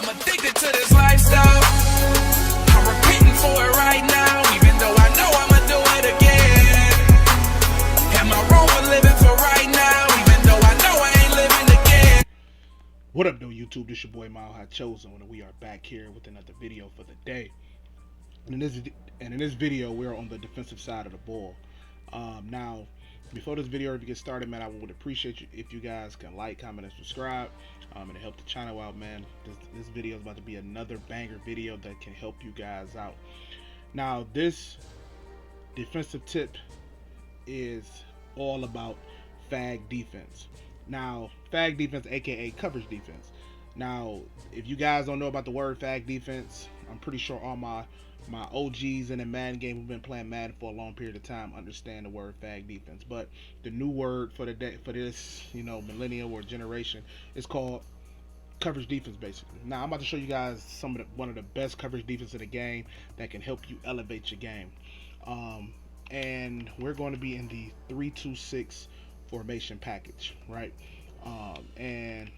I'm addicted to this lifestyle. I'm repeating for it right now, even though I know I'ma do it again. Am I wrong for living for right now, even though I know I ain't living again? What up, though, YouTube? This your boy Mile High Chosen, and we are back here with another video for the day. And in this video, we're on the defensive side of the ball. Now, before this video ever gets started, man, I would appreciate you if you guys can like, comment, and subscribe, and to help the channel out, man. This video is about to be another banger video that can help you guys out. Now, this defensive tip is all about fag defense. Now, fag defense, aka coverage defense. Now, if you guys don't know about the word fag defense, I'm pretty sure all my OGs in the Madden game who've been playing Madden for a long period of time understand the word fag defense. But the new word for the day, for this, millennial or generation, is called coverage defense, basically. Now, I'm about to show you guys one of the best coverage defense in the game that can help you elevate your game. And we're going to be in the 3-2-6 formation package, right? And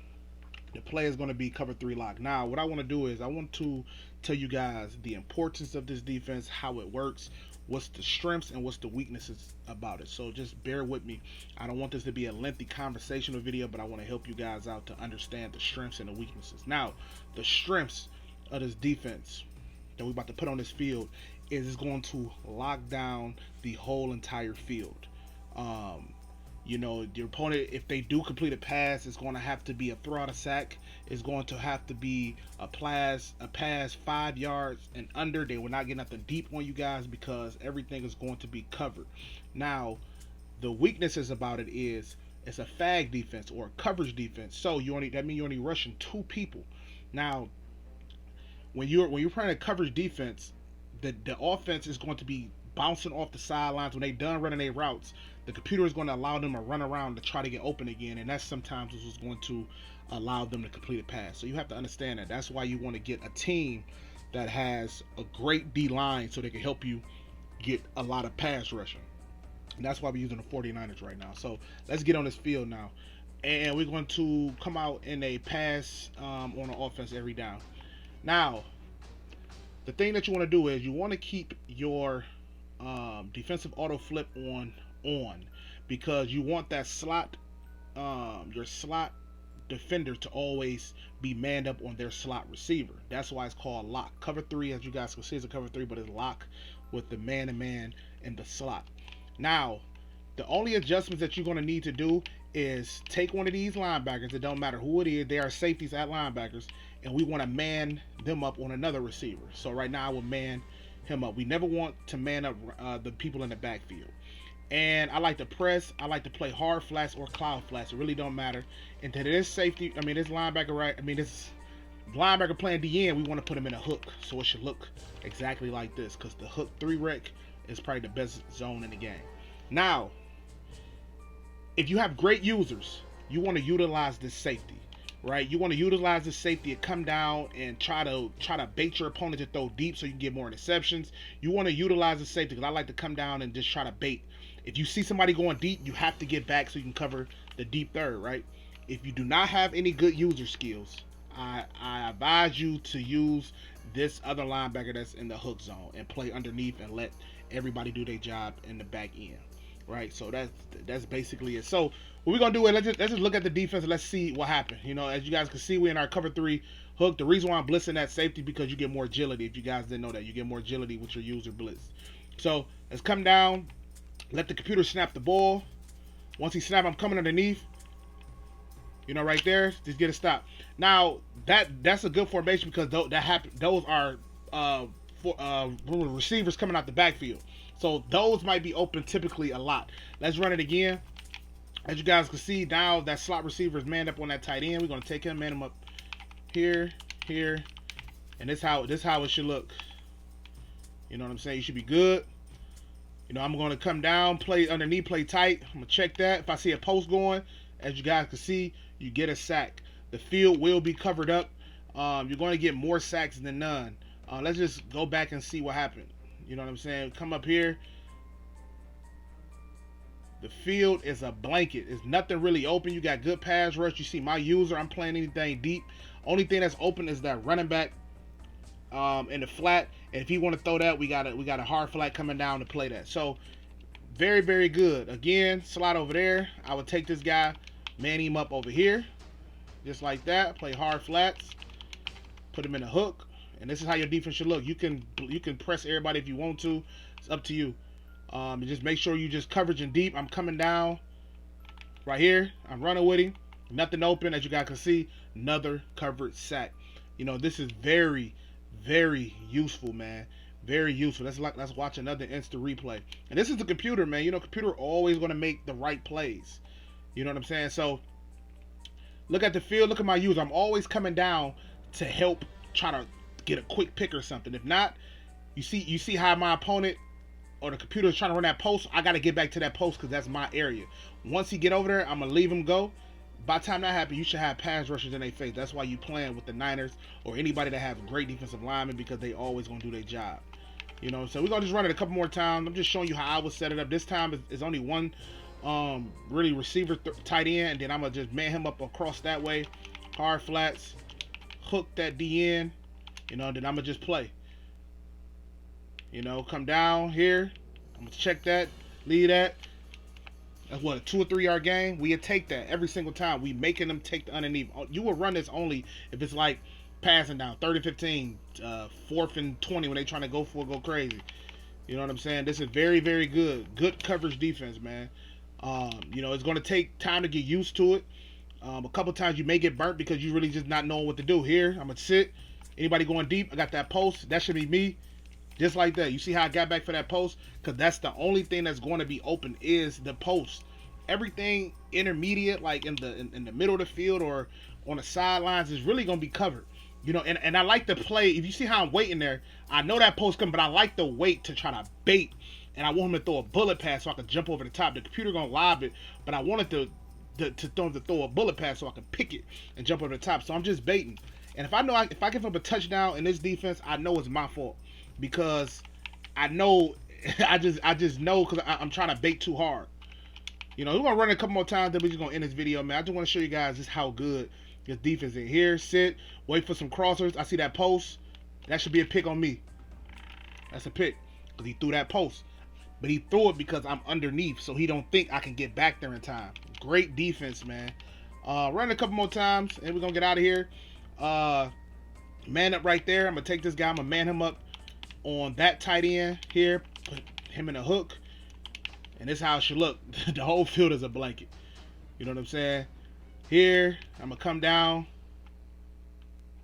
the play is going to be cover 3 lock. Now, what I want to do is I want to tell you guys the importance of this defense, how it works, what's the strengths and what's the weaknesses about it. So just bear with me. I don't want this to be a lengthy conversational video, but I want to help you guys out to understand the strengths and the weaknesses. Now, the strengths of this defense that we're about to put on this field is it's going to lock down the whole entire field. Your opponent, if they do complete a pass, it's going to have to be a throw out a sack. It's going to have to be a pass 5 yards and under. They will not get nothing deep on you guys because everything is going to be covered. Now, the weaknesses about it is it's a fag defense or a coverage defense. So that means you're only rushing 2 people. Now, when you're playing a coverage defense, the offense is going to be bouncing off the sidelines. When they done running their routes, the computer is going to allow them to run around to try to get open again, and that's sometimes what's going to allow them to complete a pass. So you have to understand that. That's why you want to get a team that has a great D line so they can help you get a lot of pass rushing. And that's why we're using the 49ers right now. So let's get on this field now, and we're going to come out in a pass on the offense every down. Now, the thing that you want to do is you want to keep your defensive auto flip on because you want that slot, your slot defender to always be manned up on their slot receiver. That's why it's called lock. Cover 3, as you guys can see, is a cover 3, but it's lock with the man-to-man in the slot. Now, the only adjustments that you're going to need to do is take one of these linebackers. It don't matter who it is. They are safeties at linebackers, and we want to man them up on another receiver. So right now I will man him up. We never want to man up the people in the backfield. And I like to press. I like to play hard flats or cloud flats. It really don't matter. And to this safety, this linebacker, this linebacker playing DN, we want to put him in a hook. So it should look exactly like this, because the hook 3 rec is probably the best zone in the game. Now, if you have great users, you want to utilize this safety, right? You want to utilize this safety and come down and try to bait your opponent to throw deep so you can get more interceptions. You want to utilize the safety because I like to come down and just try to bait. If you see somebody going deep, you have to get back so you can cover the deep third, right? If you do not have any good user skills, I advise you to use this other linebacker that's in the hook zone and play underneath and let everybody do their job in the back end, right? So that's basically it. So what we're gonna do is let's just look at the defense and let's see what happened. As you guys can see, we're in our cover 3 hook. The reason why I'm blitzing that safety because you get more agility. If you guys didn't know that, you get more agility with your user blitz. So let's come down. Let the computer snap the ball. Once he snaps, I'm coming underneath. Right there. Just get a stop. Now that's a good formation because those are receivers coming out the backfield. So those might be open typically a lot. Let's run it again. As you guys can see, now that slot receiver is manned up on that tight end. We're gonna take him, man him up here, and this how it should look. You know what I'm saying? You should be good. I'm going to come down, play underneath, play tight. I'm going to check that. If I see a post going, as you guys can see, you get a sack. The field will be covered up. You're going to get more sacks than none. Let's just go back and see what happened. You know what I'm saying? Come up here. The field is a blanket. It's nothing really open. You got good pass rush. You see my user. I'm playing anything deep. Only thing that's open is that running back in the flat. And if you want to throw that, we got a hard flat coming down to play that. So very, very good. Again, slide over there. I would take this guy, man him up over here, just like that. Play hard flats, put him in a hook, and this is how your defense should look. You can press everybody if you want to. It's up to you. Just make sure you just coverage and deep. I'm coming down right here. I'm running with him. Nothing open, as you guys can see. Another covered sack. You know, this is very, very useful, man. Very useful. Let's watch another instant replay. And this is the computer, man. You know, computer always going to make the right plays. You know what I'm saying? So look at the field. Look at my use. I'm always coming down to help try to get a quick pick or something. If not, you see how my opponent or the computer is trying to run that post. I got to get back to that post because that's my area. Once he get over there, I'm gonna leave him go. By the time that happens, you should have pass rushers in their face. That's why you playing with the Niners or anybody that have great defensive linemen, because they always gonna do their job. You know, so we're gonna just run it a couple more times. I'm just showing you how I would set it up. This time is only one really receiver tight end, and then I'm gonna just man him up across that way, hard flats, hook that D in, you know, then I'm gonna just play. You know, come down here, I'm gonna check that, leave that. That's what, a 2 or 3 yard gain. We take that every single time. We making them take the underneath. You will run this only if it's like passing down 30-15, 4th and 20 when they trying to go crazy. You know what I'm saying? This is very, very good. Good coverage defense, man. You know, it's going to take time to get used to it. A couple times you may get burnt because you really just not knowing what to do. Here, I'm going to sit. Anybody going deep, I got that post. That should be me. Just like that. You see how I got back for that post? Because that's the only thing that's going to be open is the post. Everything intermediate, like in the middle of the field or on the sidelines, is really going to be covered. You know, and I like to play. If you see how I'm waiting there, I know that post coming, but I like to wait to try to bait. And I want him to throw a bullet pass so I can jump over the top. The computer going to lob it, but I wanted to throw a bullet pass so I can pick it and jump over the top. So I'm just baiting. And if I give up a touchdown in this defense, I know it's my fault. Because I know, I just know because I'm trying to bait too hard. You know, we're going to run it a couple more times, then we're just going to end this video, man. I just want to show you guys just how good this defense is. Here, sit, wait for some crossers. I see that post. That should be a pick on me. That's a pick because he threw that post. But he threw it because I'm underneath, so he don't think I can get back there in time. Great defense, man. Run a couple more times, and we're going to get out of here. Man up right there. I'm going to take this guy. I'm going to man him up on that tight end here, put him in a hook, and this is how it should look. The whole field is a blanket. You know what I'm saying? Here, I'm gonna come down.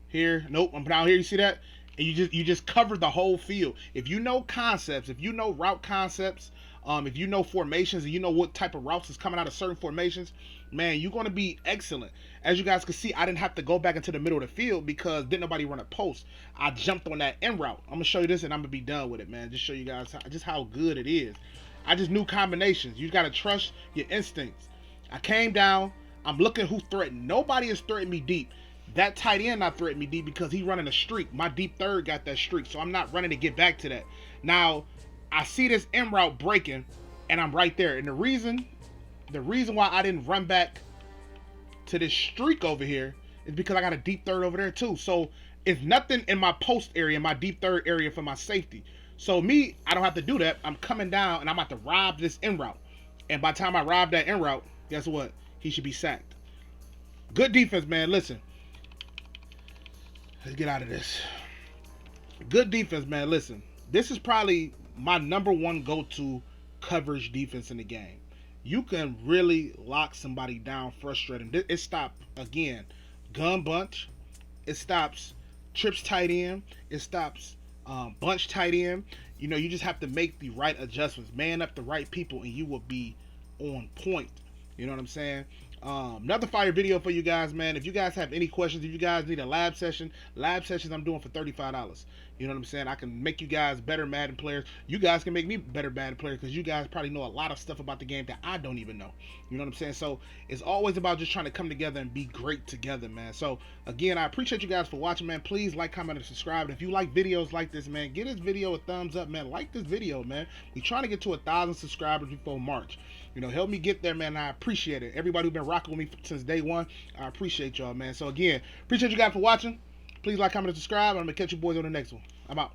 Here, nope, I'm down here. You see that? And you just cover the whole field. If you know concepts, if you know route concepts, if you know formations, and you know what type of routes is coming out of certain formations, man, you're gonna be excellent. As you guys can see, I didn't have to go back into the middle of the field because didn't nobody run a post. I jumped on that end route. I'm gonna show you this, and I'm gonna be done with it, man. Just show you guys how good it is. I just knew combinations. You gotta trust your instincts. I came down. I'm looking who threatened. Nobody is threatening me deep. That tight end not threatening me deep because he running a streak. My deep third got that streak, so I'm not running to get back to that. Now, I see this end route breaking, and I'm right there. And the reason why I didn't run back to this streak over here is because I got a deep third over there too. So it's nothing in my post area, my deep third area for my safety. So me, I don't have to do that. I'm coming down, and I'm about to rob this end route. And by the time I rob that end route, guess what? He should be sacked. Good defense, man. Listen. Let's get out of this. Good defense, man. Listen. This is probably my #1 go-to coverage defense in the game. You can really lock somebody down frustrating. It stops, again, gun bunch. It stops trips tight end. It stops bunch tight end. You know, you just have to make the right adjustments. Man up the right people, and you will be on point. You know what I'm saying? Another fire video for you guys, man. If you guys have any questions, if you guys need a lab sessions I'm doing for $35. You know what I'm saying? I can make you guys better Madden players. You guys can make me better Madden players because you guys probably know a lot of stuff about the game that I don't even know. You know what I'm saying? So it's always about just trying to come together and be great together, man. So again, I appreciate you guys for watching, man. Please like, comment, and subscribe. And if you like videos like this, man, give this video a thumbs up, man. Like this video, man. We're trying to get to 1,000 subscribers before March. help me get there, man. I appreciate it. Everybody who's been rocking with me since day one, I appreciate y'all, man. So again, appreciate you guys for watching. Please like, comment, and subscribe. I'm gonna catch you boys on the next one. I'm out.